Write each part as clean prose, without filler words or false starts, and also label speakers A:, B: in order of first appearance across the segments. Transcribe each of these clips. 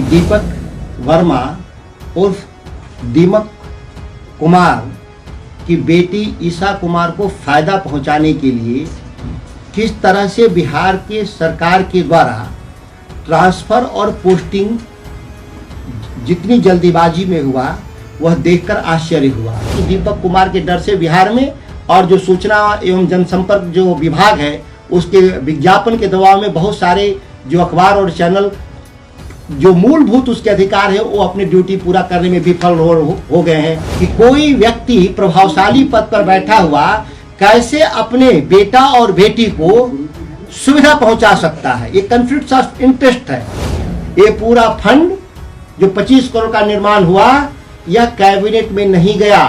A: दीपक वर्मा उर्फ दीमक कुमार की बेटी ईशा कुमार को फायदा पहुंचाने के लिए किस तरह से बिहार के सरकार के द्वारा ट्रांसफर और पोस्टिंग जितनी जल्दीबाजी में हुआ वह देखकर आश्चर्य हुआ कि दीपक कुमार के डर से बिहार में और जो सूचना एवं जनसंपर्क जो विभाग है उसके विज्ञापन के दबाव में बहुत सारे जो अखबार और चैनल जो मूलभूत उसके अधिकार है वो अपनी ड्यूटी पूरा करने में विफल हो गए हैं कि कोई व्यक्ति प्रभावशाली पद पर बैठा हुआ कैसे अपने बेटा और बेटी को सुविधा पहुंचा सकता है। ये कॉन्फ्लिक्ट ऑफ इंटरेस्ट है। ये पूरा फंड जो 25 करोड़ का निर्माण हुआ यह कैबिनेट में नहीं गया।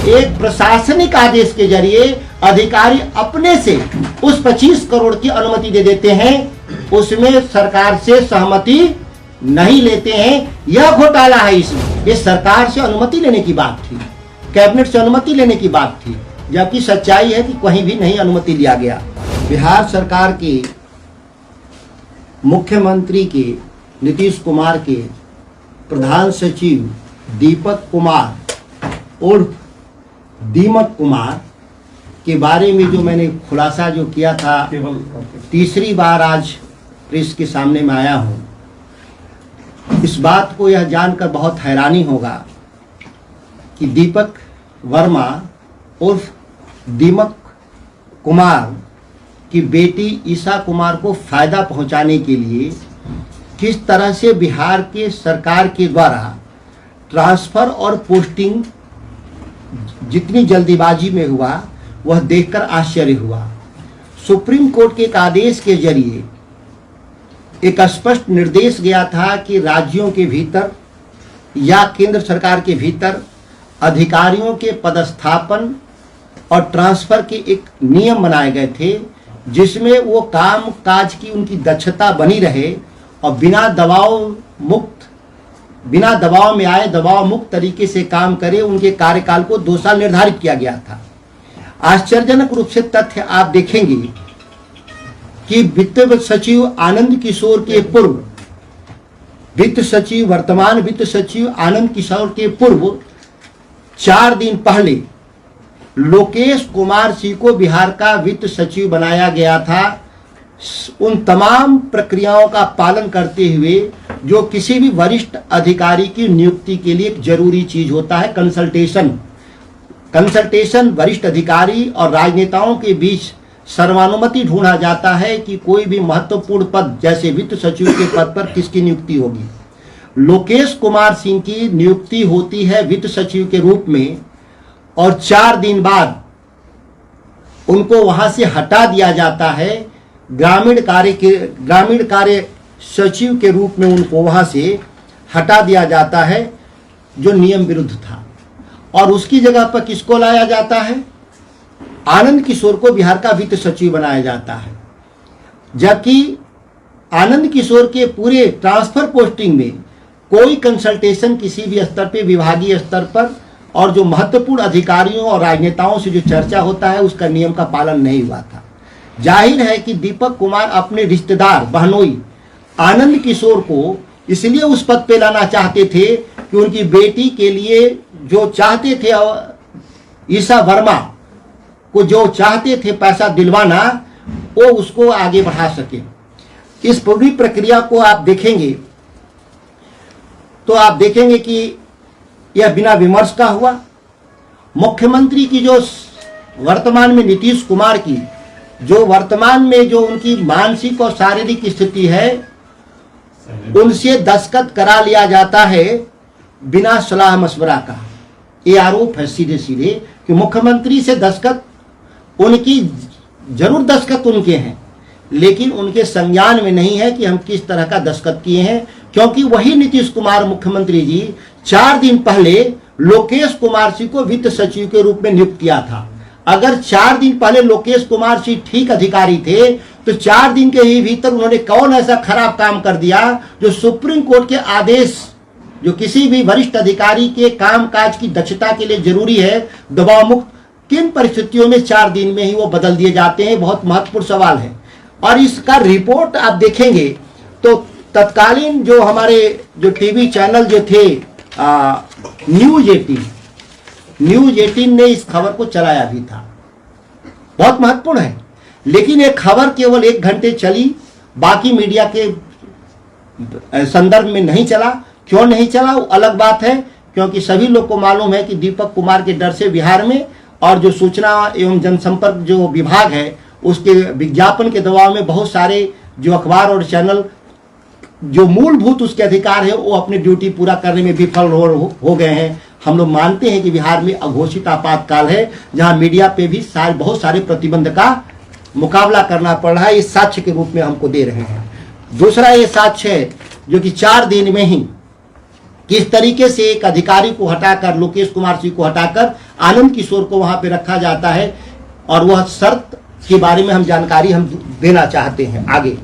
A: एक प्रशासनिक आदेश के जरिए अधिकारी अपने से उस 25 करोड़ की अनुमति दे देते हैं, उसमें सरकार से सहमति नहीं लेते हैं। यह घोटाला है। इसमें ये सरकार से अनुमति लेने की बात थी, कैबिनेट से अनुमति लेने की बात थी, जबकि सच्चाई है कि कहीं भी नहीं अनुमति लिया गया। बिहार सरकार के मुख्यमंत्री के नीतीश कुमार के प्रधान सचिव दीपक कुमार उर्फ दीमक कुमार के बारे में जो मैंने खुलासा जो किया था, तीसरी बार आज प्रेस के सामने में आया हूँ। इस बात को यह जानकर बहुत हैरानी होगा कि दीपक वर्मा उर्फ दीमक कुमार की बेटी ईशा कुमार को फायदा पहुंचाने के लिए किस तरह से बिहार के सरकार के द्वारा ट्रांसफर और पोस्टिंग जितनी जल्दीबाजी में हुआ वह देखकर आश्चर्य हुआ। सुप्रीम कोर्ट के एक आदेश के जरिए एक स्पष्ट निर्देश गया था कि राज्यों के भीतर या केंद्र सरकार के भीतर अधिकारियों के पदस्थापन और ट्रांसफर के एक नियम बनाए गए थे, जिसमें वो काम काज की उनकी दक्षता बनी रहे और बिना दबाव में आए दबाव मुक्त तरीके से काम करे। उनके कार्यकाल को 2 साल निर्धारित किया गया था। आश्चर्यजनक रूप से तथ्य आप देखेंगे कि वित्त सचिव आनंद किशोर के पूर्व वर्तमान वित्त सचिव आनंद किशोर के पूर्व 4 दिन पहले लोकेश कुमार सिंह को बिहार का वित्त सचिव बनाया गया था। उन तमाम प्रक्रियाओं का पालन करते हुए जो किसी भी वरिष्ठ अधिकारी की नियुक्ति के लिए एक जरूरी चीज होता है, कंसल्टेशन वरिष्ठ अधिकारी और राजनेताओं के बीच सर्वानुमति ढूंढा जाता है कि कोई भी महत्वपूर्ण पद जैसे वित्त सचिव के पद पर किसकी नियुक्ति होगी। लोकेश कुमार सिंह की नियुक्ति होती है वित्त सचिव के रूप में और 4 दिन बाद उनको वहां से हटा दिया जाता है। ग्रामीण कार्य सचिव के रूप में उनको वहां से हटा दिया जाता है जो नियम विरुद्ध था, और उसकी जगह पर किसको लाया जाता है? आनंद किशोर को बिहार का वित्त सचिव बनाया जाता है। जबकि आनंद किशोर के पूरे ट्रांसफर पोस्टिंग में कोई कंसल्टेशन किसी भी स्तर पे, विभागीय स्तर पर और जो महत्वपूर्ण अधिकारियों और राजनेताओं से जो चर्चा होता है उसका नियम का पालन नहीं हुआ था। जाहिर है कि दीपक कुमार अपने रिश्तेदार बहनोई आनंद किशोर को इसलिए उस पद पे लाना चाहते थे कि उनकी बेटी के लिए जो चाहते थे, ईशा वर्मा को जो चाहते थे पैसा दिलवाना, वो उसको आगे बढ़ा सके। इस पूरी प्रक्रिया को आप देखेंगे तो आप देखेंगे कि यह बिना विमर्श का हुआ। मुख्यमंत्री की जो वर्तमान में नीतीश कुमार की जो वर्तमान में जो उनकी मानसिक और शारीरिक स्थिति है, उनसे दस्तखत करा लिया जाता है बिना सलाह मशवरा का। ये आरोप है सीधे सीधे कि मुख्यमंत्री से दस्तखत उनकी जरूर दस्तखत उनके हैं, लेकिन उनके संज्ञान में नहीं है कि हम किस तरह का दस्तखत किए हैं, क्योंकि वही नीतीश कुमार मुख्यमंत्री जी 4 दिन पहले लोकेश कुमार सिंह को वित्त सचिव के रूप में नियुक्त किया था। अगर 4 दिन पहले लोकेश कुमार सिंह ठीक अधिकारी थे तो 4 दिन के ही भीतर उन्होंने कौन ऐसा खराब काम कर दिया जो सुप्रीम कोर्ट के आदेश जो किसी भी वरिष्ठ अधिकारी के कामकाज की दक्षता के लिए जरूरी है, दबाव मुक्त, किन परिस्थितियों में 4 दिन में ही वो बदल दिए जाते हैं? बहुत महत्वपूर्ण सवाल है। और इसका रिपोर्ट आप देखेंगे तो तत्कालीन जो हमारे जो टीवी चैनल जो थे न्यूज 18 ने इस खबर को चलाया भी था। बहुत महत्वपूर्ण है, लेकिन ये खबर केवल 1 घंटे चली, बाकी मीडिया के संदर्भ में नहीं चला। क्यों नहीं चला वो अलग बात है, क्योंकि सभी लोग को मालूम है कि दीपक कुमार के डर से बिहार में और जो सूचना एवं जनसंपर्क जो विभाग है उसके विज्ञापन के दबाव में बहुत सारे जो अखबार और चैनल जो मूलभूत उसके अधिकार है वो अपनी ड्यूटी पूरा करने में विफल हो गए हैं। हम लोग मानते हैं कि बिहार में अघोषित आपातकाल है, जहां मीडिया पे भी बहुत सारे प्रतिबंध का मुकाबला करना पड़ रहा है। इस साक्ष्य के रूप में हमको दे रहे हैं। दूसरा ये साक्ष्य है जो कि 4 दिन में ही किस तरीके से एक अधिकारी को हटाकर, लोकेश कुमार सिंह को हटाकर आनंद किशोर को वहां पे रखा जाता है, और वह शर्त के बारे में हम जानकारी हम देना चाहते हैं। आगे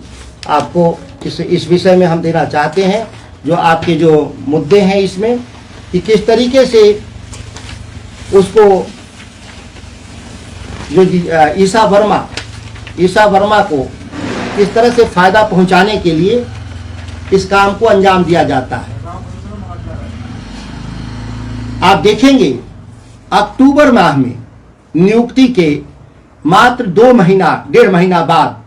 A: आपको इस विषय में हम देना चाहते हैं जो आपके जो मुद्दे हैं इसमें, कि किस तरीके से उसको जो ईसा वर्मा को किस तरह से फायदा पहुंचाने के लिए इस काम को अंजाम दिया जाता है। आप देखेंगे अक्टूबर माह में नियुक्ति के मात्र 1.5 महीना बाद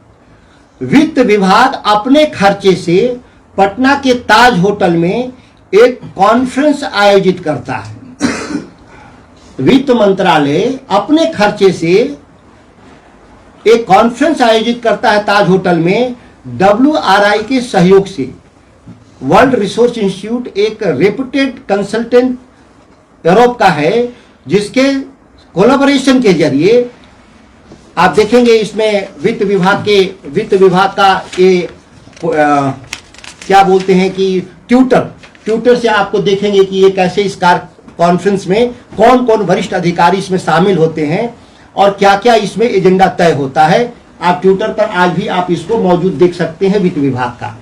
A: वित्त विभाग अपने खर्चे से पटना के ताज होटल में एक कॉन्फ्रेंस आयोजित करता है। वित्त मंत्रालय अपने खर्चे से एक कॉन्फ्रेंस आयोजित करता है ताज होटल में, WRI के सहयोग से। वर्ल्ड रिसोर्स इंस्टीट्यूट एक रेपुटेड कंसल्टेंट यूरोप का है, जिसके कोलैबोरेशन के जरिए आप देखेंगे इसमें वित्त विभाग का ये क्या बोलते हैं कि ट्विटर से आपको देखेंगे कि ये कैसे इस कॉन्फ्रेंस में कौन कौन वरिष्ठ अधिकारी इसमें शामिल होते हैं और क्या क्या इसमें एजेंडा तय होता है। आप ट्विटर पर आज भी आप इसको मौजूद देख सकते हैं वित्त विभाग का।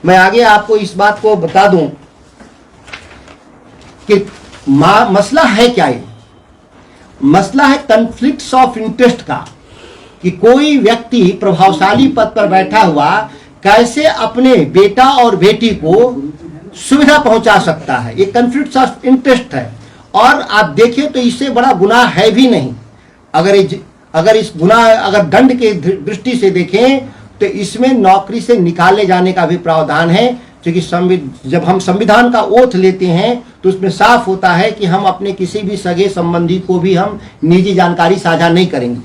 A: मैं आगे आपको इस बात को बता दूं कि मसला है क्या। ये मसला है कॉन्फ्लिक्ट्स ऑफ इंटरेस्ट का, कि कोई व्यक्ति प्रभावशाली पद पर बैठा हुआ कैसे अपने बेटा और बेटी को सुविधा पहुंचा सकता है। ये कॉन्फ्लिक्ट्स ऑफ इंटरेस्ट है, और आप देखिए तो इससे बड़ा गुनाह है भी नहीं। अगर इस गुनाह अगर दंड के दृष्टि से देखें तो इसमें नौकरी से निकाले जाने का भी प्रावधान है, क्योंकि जब हम संविधान का ओथ लेते हैं तो उसमें साफ होता है कि हम अपने किसी भी सगे संबंधी को भी हम निजी जानकारी साझा नहीं करेंगे।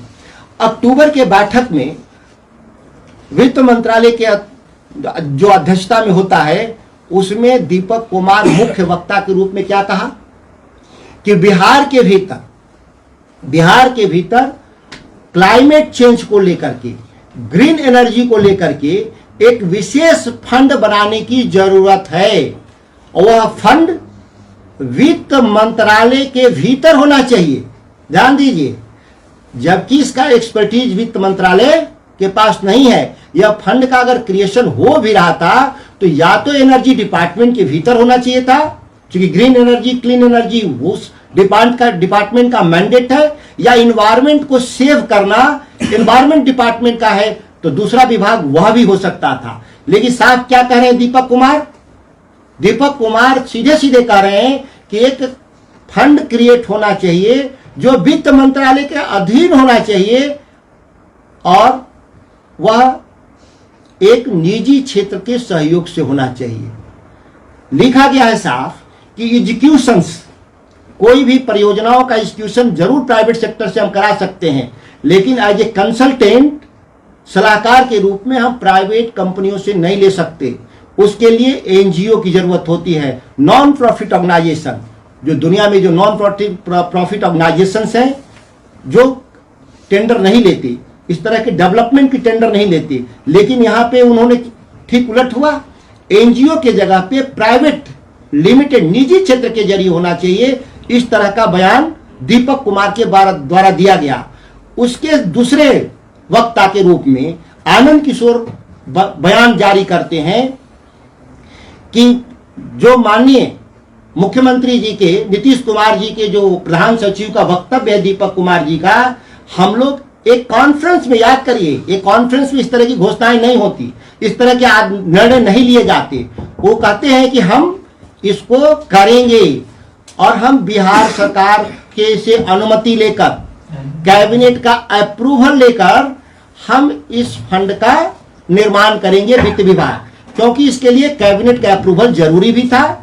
A: अक्टूबर के बैठक में वित्त मंत्रालय के जो अध्यक्षता में होता है, उसमें दीपक कुमार मुख्य वक्ता के रूप में क्या कहा कि बिहार के भीतर क्लाइमेट चेंज को लेकर के, ग्रीन एनर्जी को लेकर के एक विशेष फंड बनाने की जरूरत है, और वह फंड वित्त मंत्रालय के भीतर होना चाहिए। ध्यान दीजिए, जबकि इसका एक्सपर्टीज वित्त मंत्रालय के पास नहीं है। यह फंड का अगर क्रिएशन हो भी रहा था तो या तो एनर्जी डिपार्टमेंट के भीतर होना चाहिए था, क्योंकि ग्रीन एनर्जी, क्लीन एनर्जी उस डिपार्टमेंट का मैंडेट है, या इन्वायरमेंट को सेव करना इन्वायरमेंट डिपार्टमेंट का है तो दूसरा विभाग वह भी हो सकता था। लेकिन साहब क्या कह रहे हैं दीपक कुमार सीधे सीधे कह रहे हैं कि एक फंड क्रिएट होना चाहिए जो वित्त मंत्रालय के अधीन होना चाहिए, और वह एक निजी क्षेत्र के सहयोग से होना चाहिए। लिखा गया है साफ कि एग्जीक्यूशंस, कोई भी परियोजनाओं का एग्जीक्यूशन जरूर प्राइवेट सेक्टर से हम करा सकते हैं, लेकिन एज ए कंसल्टेंट, सलाहकार के रूप में हम प्राइवेट कंपनियों से नहीं ले सकते। उसके लिए एनजीओ की जरूरत होती है, नॉन प्रॉफिट ऑर्गेनाइजेशन। जो दुनिया में जो नॉन प्रॉफिट ऑर्गेनाइजेशंस हैं जो टेंडर नहीं लेती, इस तरह के डेवलपमेंट की टेंडर नहीं लेती, लेकिन यहाँ पे उन्होंने ठीक उलट हुआ। एनजीओ के जगह पे प्राइवेट लिमिटेड निजी क्षेत्र के जरिए होना चाहिए। इस तरह का बयान दीपक कुमार के द्वारा दिया गया। उसके दूसरे वक्ता के रूप में आनंद किशोर बयान जारी करते हैं कि जो माननीय मुख्यमंत्री जी के नीतीश कुमार जी के जो प्रधान सचिव का वक्तव्य है दीपक कुमार जी का, हम लोग एक कॉन्फ्रेंस में, याद करिए, एक कॉन्फ्रेंस में इस तरह की घोषणाएं नहीं होती, इस तरह के निर्णय नहीं लिए जाते। वो कहते हैं कि हम इसको करेंगे और हम बिहार सरकार के से अनुमति लेकर, कैबिनेट का अप्रूवल लेकर हम इस फंड का निर्माण करेंगे, वित्त विभाग, क्योंकि इसके लिए कैबिनेट का अप्रूवल जरूरी भी था,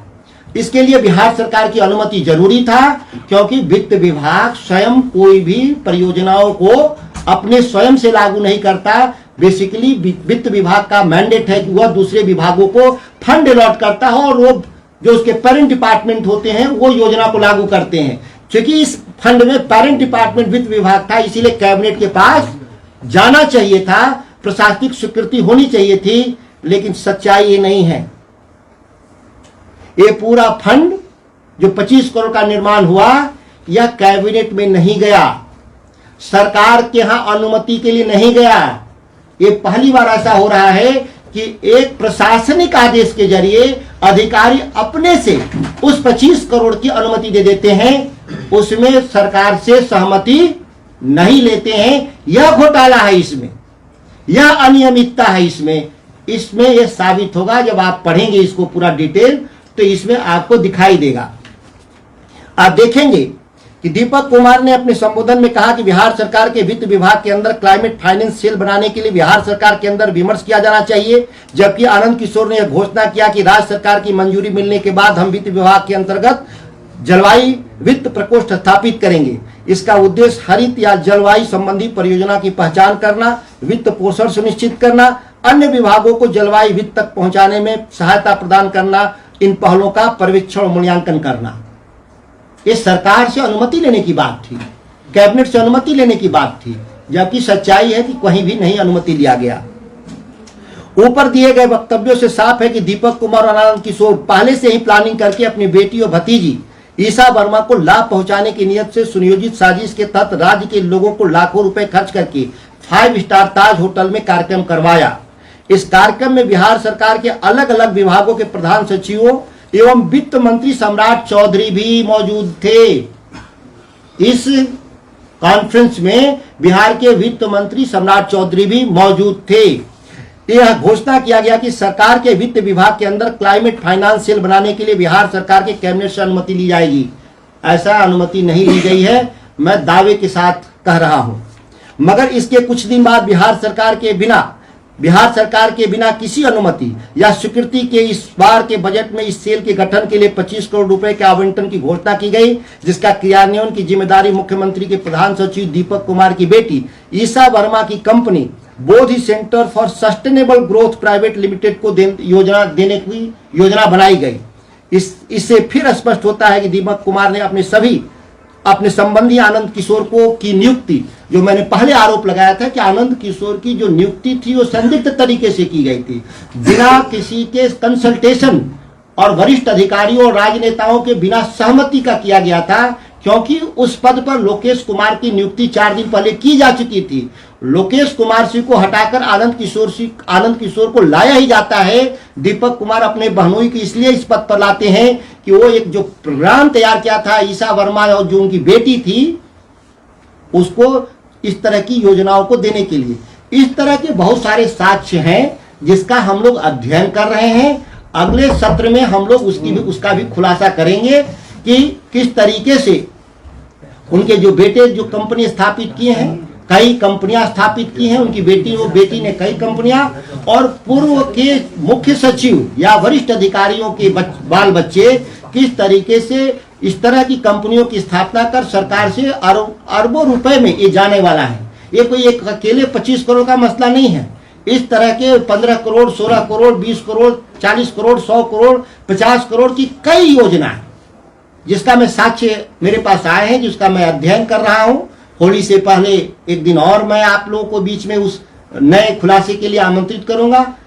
A: इसके लिए बिहार सरकार की अनुमति जरूरी था, क्योंकि वित्त विभाग स्वयं कोई भी परियोजनाओं को अपने स्वयं से लागू नहीं करता। बेसिकली वित्त विभाग का मैंडेट है कि वह दूसरे विभागों को फंड अलॉट करता है और वो जो उसके पेरेंट डिपार्टमेंट होते हैं वो योजना को लागू करते हैं। क्योंकि इस फंड में पेरेंट डिपार्टमेंट वित्त विभाग था, इसीलिए कैबिनेट के पास जाना चाहिए था, प्रशासनिक स्वीकृति होनी चाहिए थी, लेकिन सच्चाई ये नहीं है। ये पूरा फंड जो 25 करोड़ का निर्माण हुआ, यह कैबिनेट में नहीं गया, सरकार के यहां अनुमति के लिए नहीं गया। ये पहली बार ऐसा हो रहा है कि एक प्रशासनिक आदेश के जरिए अधिकारी अपने से उस 25 करोड़ की अनुमति दे देते हैं, उसमें सरकार से सहमति नहीं लेते हैं। यह घोटाला है, इसमें यह अनियमितता है। इसमें यह साबित होगा, जब आप पढ़ेंगे इसको पूरा डिटेल तो इसमें आपको दिखाई देगा। आप देखेंगे कि दीपक कुमार ने अपने संबोधन में कहा कि बिहार सरकार के वित्त विभाग के अंदर क्लाइमेट फाइनेंस सेल बनाने के लिए बिहार सरकार के अंदर विमर्श किया जाना चाहिए, जबकि आनंद किशोर ने यह घोषणा किया कि राज्य सरकार की मंजूरी मिलने के बाद हम वित्त विभाग के अंतर्गत जलवायु वित्त प्रकोष्ठ स्थापित करेंगे। इसका उद्देश्य हरित या जलवायु संबंधी परियोजना की पहचान करना, वित्त पोषण सुनिश्चित करना, अन्य विभागों को जलवायु वित्त तक पहुंचाने में सहायता प्रदान करना, इन पहलों का पर्यवेक्षण और मूल्यांकन करना। ये सरकार से अनुमति लेने की बात थी, कैबिनेट से अनुमति लेने की बात थी, जबकि सच्चाई है कि कहीं भी नहीं अनुमति लिया गया। ऊपर दिए गए वक्तव्यों से साफ है कि दीपक कुमार और आनंद किशोर पहले से ही प्लानिंग करके अपनी बेटी और भतीजी ईशा वर्मा को लाभ पहुंचाने की नियत से सुनियोजित साजिश के तहत राज्य के लोगों को लाखों रुपए खर्च करके 5 स्टार ताज होटल में कार्यक्रम करवाया। इस कार्यक्रम में बिहार सरकार के अलग अलग विभागों के प्रधान सचिवों एवं वित्त मंत्री सम्राट चौधरी भी मौजूद थे। इस कॉन्फ्रेंस में बिहार के वित्त मंत्री सम्राट चौधरी भी मौजूद थे। यह घोषणा किया गया कि सरकार के वित्त विभाग के अंदर क्लाइमेट फाइनेंस सेल बनाने के लिए बिहार सरकार के कैबिनेट से अनुमति ली जाएगी। ऐसा अनुमति नहीं ली गई है, मैं दावे के साथ कह रहा हूं। मगर इसके कुछ दिन बाद बिहार सरकार के बिना किसी अनुमति या स्वीकृति के इस बार के बजट में इस सेल के गठन के लिए 25 करोड़ रुपए के आवंटन की घोषणा की गई, जिसका क्रियान्वयन की जिम्मेदारी मुख्यमंत्री के प्रधान सचिव दीपक कुमार की बेटी ईशा वर्मा की company Bodhi centre for sustainable growth private limited को देने की योजना बनाई गई। इससे फिर स्पष्ट होता है कि दीपक कुमार ने अपने संबंधी आनंद किशोर की नियुक्ति, जो मैंने पहले आरोप लगाया था कि आनंद किशोर की जो नियुक्ति थी वो संदिग्ध तरीके से की गई थी, बिना किसी के कंसल्टेशन और वरिष्ठ अधिकारियों और राजनेताओं के बिना सहमति का किया गया था, क्योंकि उस पद पर लोकेश कुमार की नियुक्ति 4 दिन पहले की जा चुकी थी। लोकेश कुमार सिंह को हटाकर आनंद किशोर को लाया ही जाता है। दीपक कुमार अपने बहनोई को इसलिए इस पद पर लाते हैं कि वो एक जो प्रोग्राम तैयार किया था ईशा वर्मा और जो उनकी बेटी थी, उसको इस तरह की योजनाओं को देने के लिए। इस तरह के बहुत सारे साक्ष्य हैं जिसका हम लोग अध्ययन कर रहे हैं। अगले सत्र में हम लोग उसका भी खुलासा करेंगे कि किस तरीके से उनके जो बेटे जो कंपनी स्थापित किए हैं, कई कंपनियां स्थापित की हैं, उनकी बेटी ने कई कंपनियां, और पूर्व के मुख्य सचिव या वरिष्ठ अधिकारियों के बाल बच्चे किस तरीके से इस तरह की कंपनियों की स्थापना कर सरकार से अरबों रुपए में ये जाने वाला है। ये कोई एक अकेले 25 करोड़ का मसला नहीं है। इस तरह के 15 करोड़, 16 करोड़, 20 करोड़, 40 करोड़, 100 करोड़, 50 करोड़ की कई योजना है, जिसका मैं साक्ष्य मेरे पास आए हैं, जिसका मैं अध्ययन कर रहा हूं। होली से पहले एक दिन और मैं आप लोगों को बीच में उस नए खुलासे के लिए आमंत्रित करूंगा।